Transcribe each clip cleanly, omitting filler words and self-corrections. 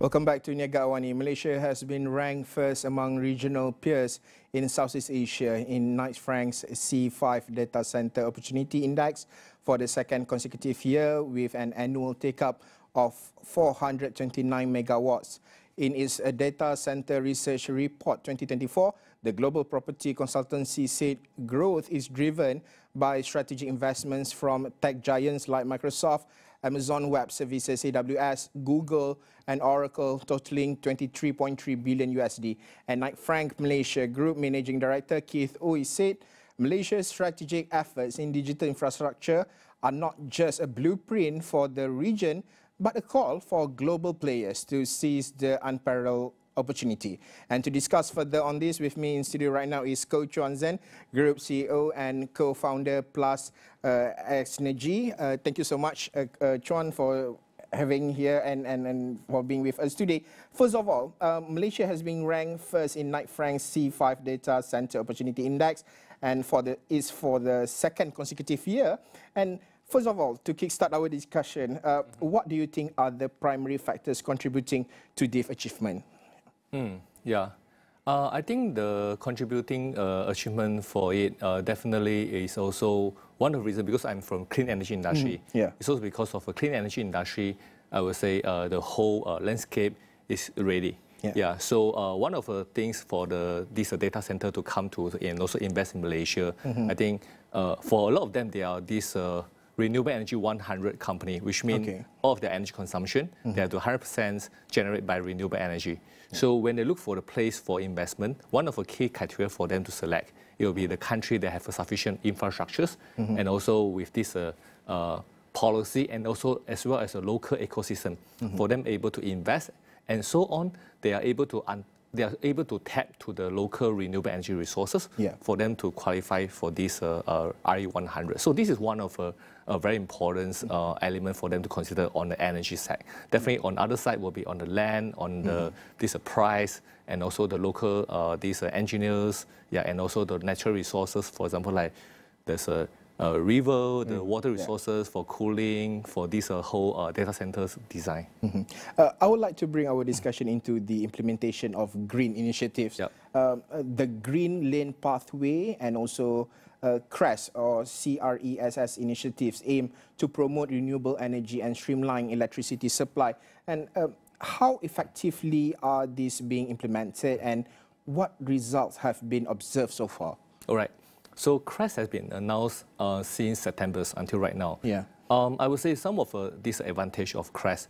Welcome back to Niaga AWANI. Malaysia has been ranked first among regional peers in Southeast Asia in Knight Frank's C5 Data Center Opportunity Index for the second consecutive year with an annual take-up of 429 megawatts. In its Data Center Research Report 2024, the global property consultancy said growth is driven by strategic investments from tech giants like Microsoft, Amazon Web Services, AWS, Google, and Oracle, totaling 23.3 billion USD. And Knight Frank Malaysia Group Managing Director Keith Ooi said Malaysia's strategic efforts in digital infrastructure are not just a blueprint for the region, but a call for global players to seize the unparalleled opportunity. And to discuss further on this, with me in studio right now is Koh Chuan Zen, Group CEO and co-founder plus X-Energy. Thank you so much, Chuan, for having here and for being with us today. First of all, Malaysia has been ranked first in Knight Frank's C5 Data Center Opportunity Index, and for the second consecutive year. And first of all, to kickstart our discussion, what do you think are the primary factors contributing to this achievement? I think the contributing achievement for it definitely is also one of the reasons, because I'm from clean energy industry. It's also because of a clean energy industry, I would say the whole landscape is ready. So one of the things for this data center to come to and also invest in Malaysia, I think for a lot of them, they are this renewable energy 100 company, which means all of their energy consumption, they have to 100% generate by renewable energy. So when they look for the place for investment, one of the key criteria for them to select, it will be the country that have sufficient infrastructures, and also with this policy, and also as well as a local ecosystem for them able to invest, and so on. They are able to tap to the local renewable energy resources for them to qualify for this RE100. So this is one of a very important element for them to consider on the energy side. Definitely on the other side will be on the land, on this price, and also the local these engineers, and also the natural resources. For example, like there's a river, the water resources for cooling, for this whole data centers design. I would like to bring our discussion into the implementation of green initiatives. The Green Lane Pathway and also CRESS or CRESS initiatives aim to promote renewable energy and streamline electricity supply. And how effectively are these being implemented, and what results have been observed so far? All right. So CRESS has been announced since September until right now. I would say some of this advantage of CRESS.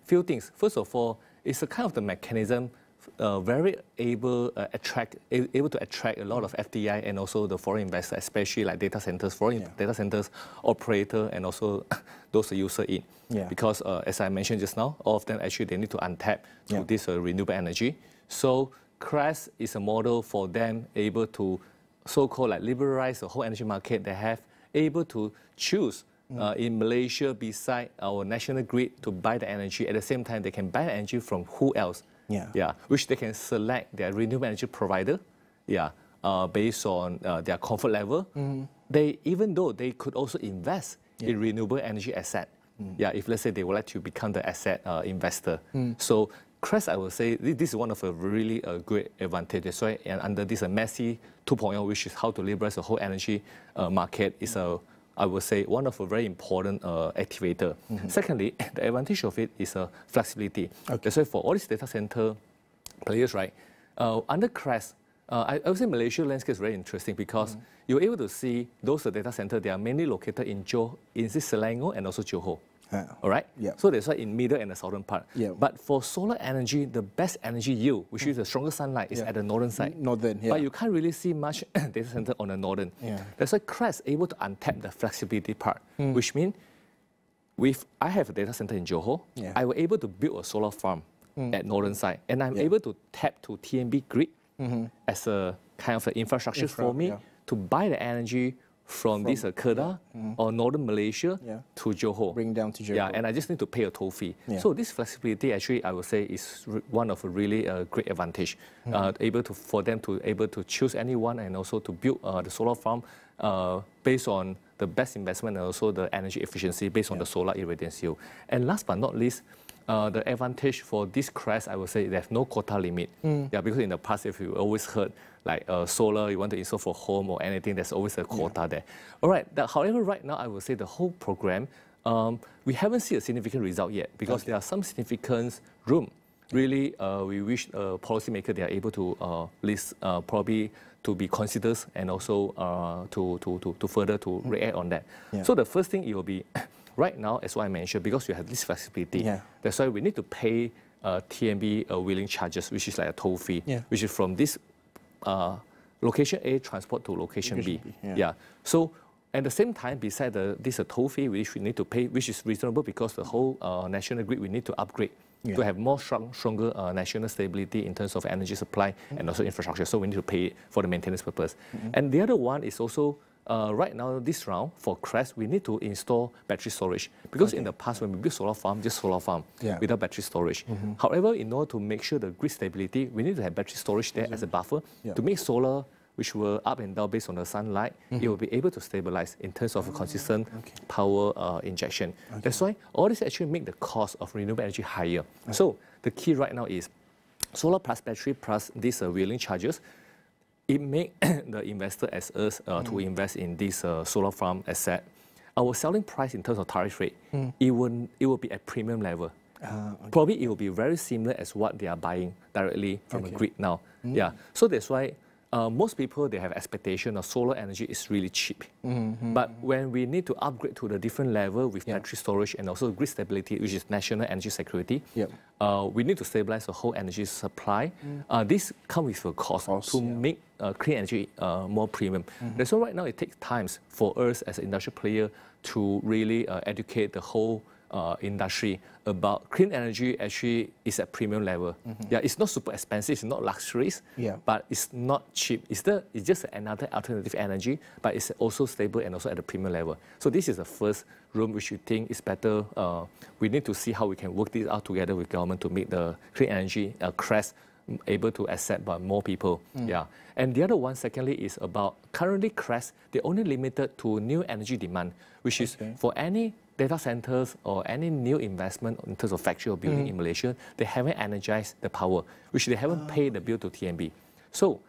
Few things. First of all, it's a kind of the mechanism very able to attract a lot of FDI and also the foreign investors, especially like data centers, foreign data centers, operator, and also those user in. Because as I mentioned just now, all of them actually they need to untap to this renewable energy. So CRESS is a model for them able to so-called like liberalize the whole energy market. They have able to choose in Malaysia beside our national grid to buy the energy. At the same time, they can buy the energy from who else? Which they can select their renewable energy provider. Based on their comfort level. They, even though they could also invest in renewable energy asset. If let's say they would like to become the asset investor. So CRESS, I would say, this is one of a really great advantages. Right? And under this MESI 2.0, which is how to liberalize the whole energy market, is I would say one of a very important activator. Secondly, the advantage of it is flexibility. That's why for all these data center players, right? Under CRESS, I would say Malaysia landscape is very interesting because you're able to see those data centers, they are mainly located in Selangor and also Johor. All right? So that's why in middle and the southern part. But for solar energy, the best energy yield, which is the strongest sunlight, is at the northern side. But you can't really see much data center on the northern. That's why CRESS able to untap the flexibility part, which means if I have a data center in Johor, I will able to build a solar farm at northern side, and I'm able to tap to TNB grid as a kind of infrastructure for me to buy the energy from this Kedah or northern Malaysia to Johor. Bring down to Johor. And I just need to pay a toll fee. So this flexibility actually, I would say, is one of a really great advantage. For them to able to choose anyone and also to build the solar farm based on the best investment and also the energy efficiency based on the solar irradiance yield. And last but not least, the advantage for this CRES, I would say there's no quota limit. Yeah, because in the past, if you always heard like solar, you want to install for home or anything, there's always a quota there. All right. However, right now, I would say the whole program, we haven't seen a significant result yet because there are some significant room. Really, we wish policymakers they are able to list probably to be considered and also to further to react on that. So the first thing it will be right now, as what I mentioned, because we have this flexibility, that's why we need to pay TNB wheeling charges, which is like a toll fee, which is from this location A transport to location B. So at the same time, beside this toll fee, which we need to pay, which is reasonable because the whole national grid we need to upgrade to have more stronger national stability in terms of energy supply and also infrastructure. So we need to pay it for the maintenance purpose. And the other one is also right now, this round for CRES, we need to install battery storage because in the past when we build solar farm, just solar farm without battery storage. However, in order to make sure the grid stability, we need to have battery storage there as a buffer to make solar, which will up and down based on the sunlight, it will be able to stabilize in terms of consistent power injection. That's why all this actually make the cost of renewable energy higher. So the key right now is solar plus battery plus these wheeling charges. It make the investor as us to invest in this solar farm asset. Our selling price in terms of tariff rate, it will be at premium level. Probably it will be very similar as what they are buying directly from the grid now. So that's why most people, they have expectation of solar energy is really cheap. But when we need to upgrade to the different level with battery storage and also grid stability, which is national energy security, we need to stabilize the whole energy supply. This comes with a cost to make clean energy more premium. That's why right now it takes time for us as an industrial player to really educate the whole industry about clean energy actually is at premium level. It's not super expensive, it's not luxurious, but it's not cheap. It's just another alternative energy, but it's also stable and also at the premium level. So this is the first room which we think is better. We need to see how we can work this out together with government to make the clean energy CRES able to accept by more people. And the other one, secondly, is about currently CRES, they're only limited to new energy demand, which is for any data centers or any new investment in terms of factory or building in Malaysia, they haven't energized the power, which they haven't paid the bill to TNB. So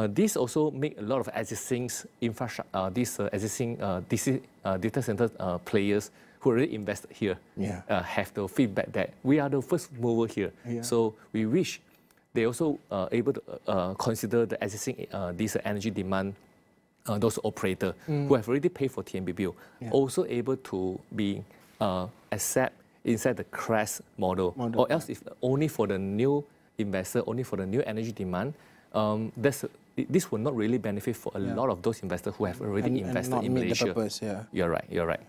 this also make a lot of existing infrastructure, existing data center players who already invested here have the feedback that we are the first mover here. So we wish they also able to consider the existing this energy demand. Those operators who have already paid for TNB bill also able to be accept inside the CRES model. Or else if only for the new investor, only for the new energy demand, this will not really benefit for a lot of those investors who have already invested in Malaysia. The purpose, You're right, you're right.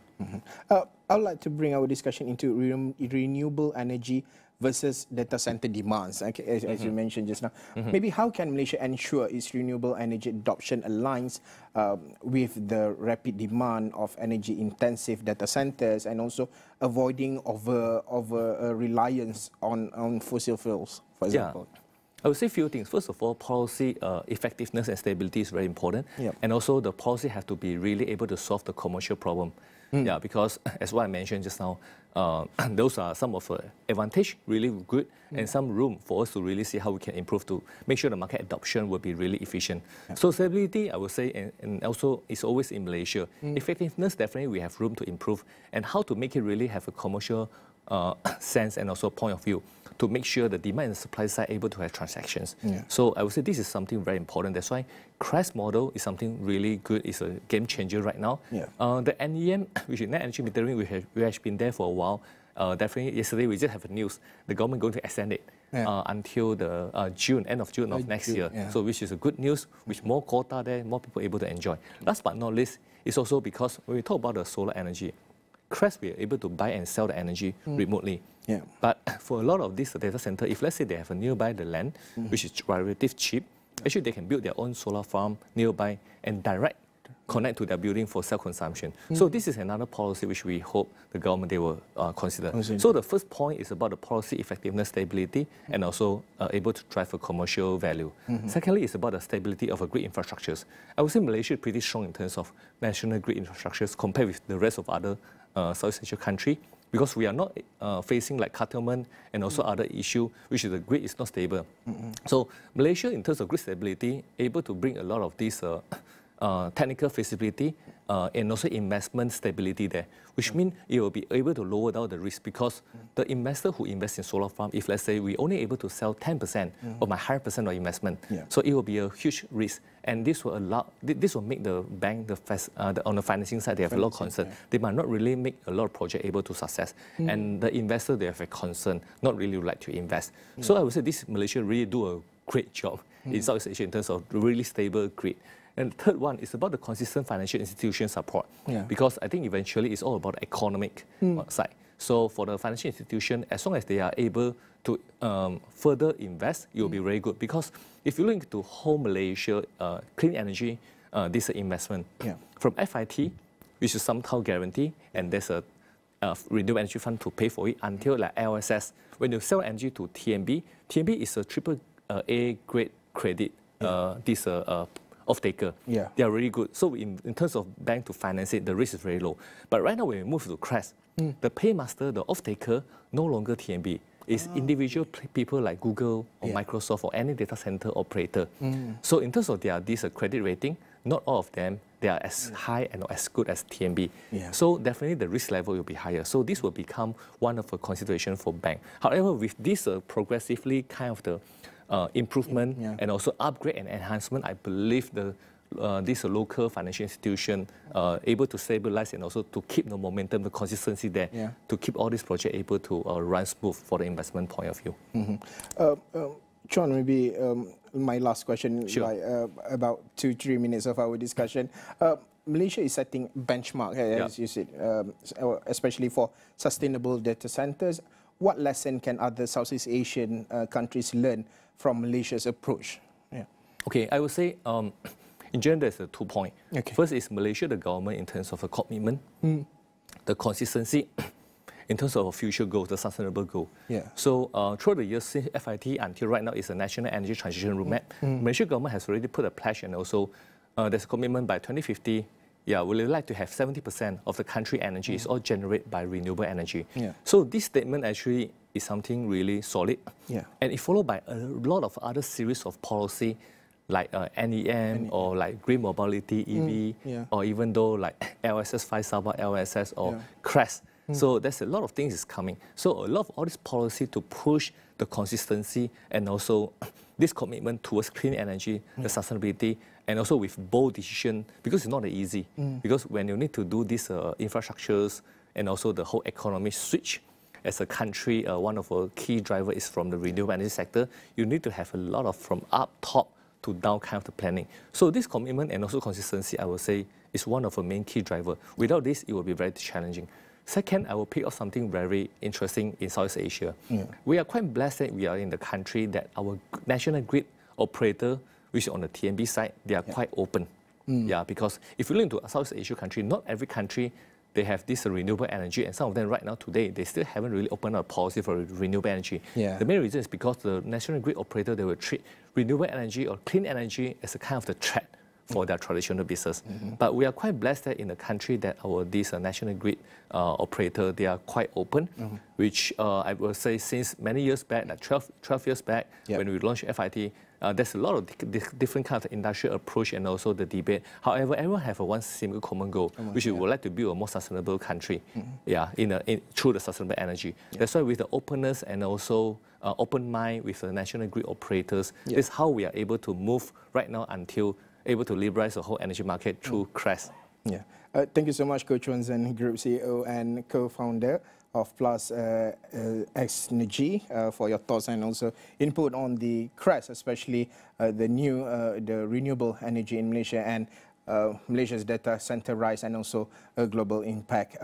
I would like to bring our discussion into renewable energy versus data center demands, as you mentioned just now. Maybe how can Malaysia ensure its renewable energy adoption aligns with the rapid demand of energy-intensive data centers and also avoiding over reliance on fossil fuels, for example? I would say a few things. First of all, policy effectiveness and stability is very important. And also the policy has to be really able to solve the commercial problem. Because as what I mentioned just now, those are some of the advantage, really good, and some room for us to really see how we can improve to make sure the market adoption will be really efficient. So stability, I would say, and also it's always in Malaysia. Effectiveness, definitely we have room to improve, and how to make it really have a commercial sense and also point of view to make sure the demand and supply side able to have transactions. So I would say this is something very important. That's why CRES model is something really good. It's a game changer right now. The NEM, which is net energy metering, we have been there for a while. Definitely yesterday we just have a news. The government going to extend it until the end of June of next year. So which is a good news, with more quota there, more people able to enjoy. Last but not least, it's also because when we talk about the solar energy, CRES, we are able to buy and sell the energy remotely. But for a lot of these data centers, if let's say they have a nearby the land, which is relatively cheap, actually they can build their own solar farm nearby and direct connect to their building for self-consumption. So this is another policy which we hope the government they will consider. So the first point is about the policy effectiveness, stability, and also able to drive a commercial value. Secondly, it's about the stability of a grid infrastructures. I would say Malaysia is pretty strong in terms of national grid infrastructures compared with the rest of other Southeast Asia country. because we are not facing like curtailment and also other issue, which is the grid is not stable. So Malaysia, in terms of grid stability, able to bring a lot of this technical feasibility and also investment stability there, which means it will be able to lower down the risk, because the investor who invests in solar farm, if let's say we only able to sell 10% of my 100% of investment, so it will be a huge risk, and this will make the bank, on the financing side, they have a lot of concern. They might not really make a lot of project able to success, and the investor, they have a concern, not really would like to invest. So I would say this Malaysia really do a great job in Southeast Asia in terms of really stable grid. And the third one is about the consistent financial institution support, because I think eventually it's all about the economic side. So for the financial institution, as long as they are able to further invest, it will be very good. Because if you look to whole Malaysia clean energy, this investment from FIT, which is somehow guarantee, and there's a renewable energy fund to pay for it, until like LSS, when you sell energy to TMB, TMB is a triple A grade credit. This off-taker. They are really good. So in terms of bank to finance it, the risk is very low. But right now, when we move to CREST, the paymaster, the off-taker, no longer TMB. It's individual people like Google or Microsoft or any data center operator. So in terms of this credit rating, not all of them, they are as high and as good as TMB. So definitely the risk level will be higher. So this will become one of the consideration for bank. However, with this progressively kind of the improvement and also upgrade and enhancement, I believe this local financial institution able to stabilize and also to keep the momentum, the consistency there, to keep all these projects able to run smooth for the investment point of view. John, maybe my last question, about 2-3 minutes of our discussion. Malaysia is setting benchmark, as you said, especially for sustainable data centers. What lesson can other Southeast Asian countries learn from Malaysia's approach? Okay, I would say in general there's 2 points. First is Malaysia, the government, in terms of a commitment, the consistency, in terms of a future goal, the sustainable goal. So throughout the years, since FIT until right now, is a national energy transition roadmap. Malaysia government has already put a pledge, and also there's a commitment by 2050. We would like to have 70% of the country energy is all generated by renewable energy. So this statement actually is something really solid. And it followed by a lot of other series of policy, like NEM or like green mobility, EV, or even though like LSS 5 Sabah, LSS or CREST. So there's a lot of things is coming. So a lot of all this policy to push the consistency and also this commitment towards clean energy, the sustainability, and also with bold decision, because it's not easy. Because when you need to do these infrastructures and also the whole economic switch, as a country, one of our key drivers is from the renewable energy sector. You need to have a lot of from up top to down kind of the planning. So this commitment and also consistency, I would say, is one of the main key drivers. Without this, it will be very challenging. Second, I will pick up something very interesting in Southeast Asia. We are quite blessed that we are in the country that our national grid operator, which is on the TMB side, they are quite open. Because if you look into a Southeast Asia country, not every country they have this renewable energy, and some of them right now today, they still haven't really opened up a policy for renewable energy. The main reason is because the national grid operator, they will treat renewable energy or clean energy as a kind of the threat for their traditional business. But we are quite blessed that in the country that this national grid operator, they are quite open, which I will say since many years back, like 12 years back, when we launched FIT, there's a lot of different kinds of industrial approach and also the debate. However, everyone have one single common goal, which we would like to build a more sustainable country, through the sustainable energy. That's why with the openness and also open mind with the national grid operators, this is how we are able to move right now until able to liberalize the whole energy market through CREST. Thank you so much, Coach Wanzen, Group CEO and co-founder of Plus X Energy, for your thoughts and also input on the CREST, especially the renewable energy in Malaysia and Malaysia's data center rise and also a global impact.